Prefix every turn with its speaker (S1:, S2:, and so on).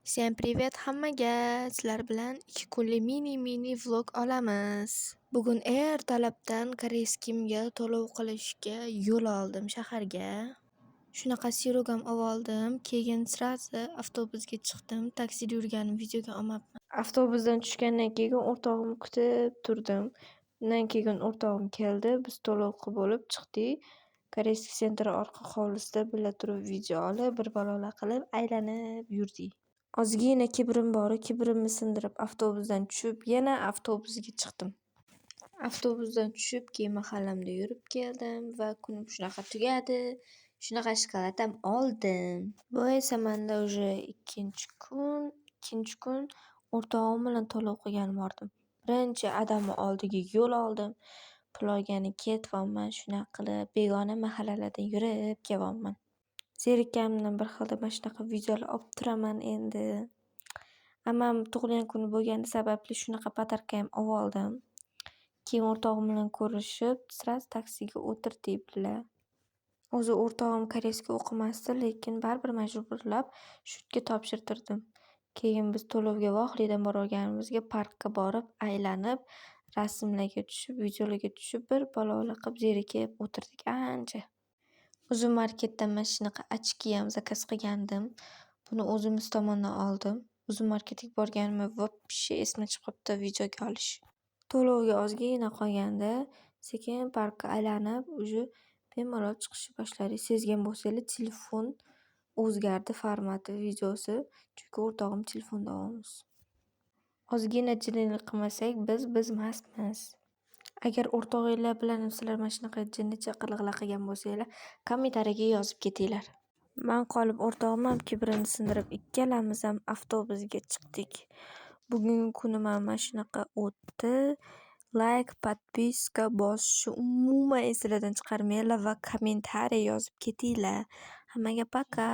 S1: Всем привет hammaga! Sizlar bilan 2 kunlik mini vlog olamiz. Bugun ertalabdan koreyskimga to'lov qilishga yo'l oldim shaharga. Shunaqa sirogam oldim. Keyin srazi avtobusga chiqdim. Taksida yurganim videoga olmabman. Avtobusdan tushgandan keyin o'rtog'imni kutib turdim. Undan keyin o'rtog'im keldi. Biz to'lov qilib bo'lib chiqdik. Koreyskiy sentr orqa hovlisida birga turib video olib, bir balolar qilib aylanib yurdik. Ozgina kibrim bor, kibrimni sindirib avtobusdan tushib, yana avtobusga chiqdim. Avtobusdan tushib, keyin mahallamda yurib keldim va kunim shunaqa tugadi. Shunaqa shokoladam oldim. Bu esa menda уже ikkinchi kun o'rtog'im bilan to'lov qilgani bordim. Birinchi adamni oldiga yo'l oldim. Pul olgani ketyapman, shunaqa qilib begona mahallalardan yurib kelyapman. Zerikkanimdan bir xilda mana shunaqa videolar olib turaman endi. Ammam tug'ilgan kuni bo'lgani sababli shunaqa podarka ham oldim. Keyin o'rtog'im bilan ko'rishib, sraz taksiga o'tirdik birga. O'zi o'rtog'im koreyscha o'qimasdi, lekin baribir majburlab shutga topshirtirdim. Keyin biz to'lovga vohlidan borganimizga parkka borib, aylanib, rasmlarga tushib, videolarga tushib, bir balolar qilib zerikib o'tirdik ancha. O'zim marketdan mana shunaqa ochki ham zakaz qilgandim. Buni o'zimiz tomonidan oldim. O'zim marketga borganimni вообще esimdan chiqib qolibdi videoga olish. To'lovga ozgina qolganda sekin parkka aylanib, уже bemalol chiqishni boshladik. Sezgan bo'lsanglar, telefon o'zgardi formati videosi, chunki o'rtog'im telefonda olamiz. Ozgina jinnilik qilmasak, biz emasmiz. Agar o'rtog'inglar bilan sizlar mana shunaqa jinnicha qiliqlar qilgan bo'lsanglar, kommentariyaga yozib ketinglar. Men qolib o'rtog'im ham kibrini sindirib ikkalamiz ham avtobusga chiqdik. Bugungi kunim ham mana shunaqa o'tdi. Like, podpiska bosishni umuman esinglardan chiqarmanglar va kommentariy yozib ketinglar. Hammaga пока!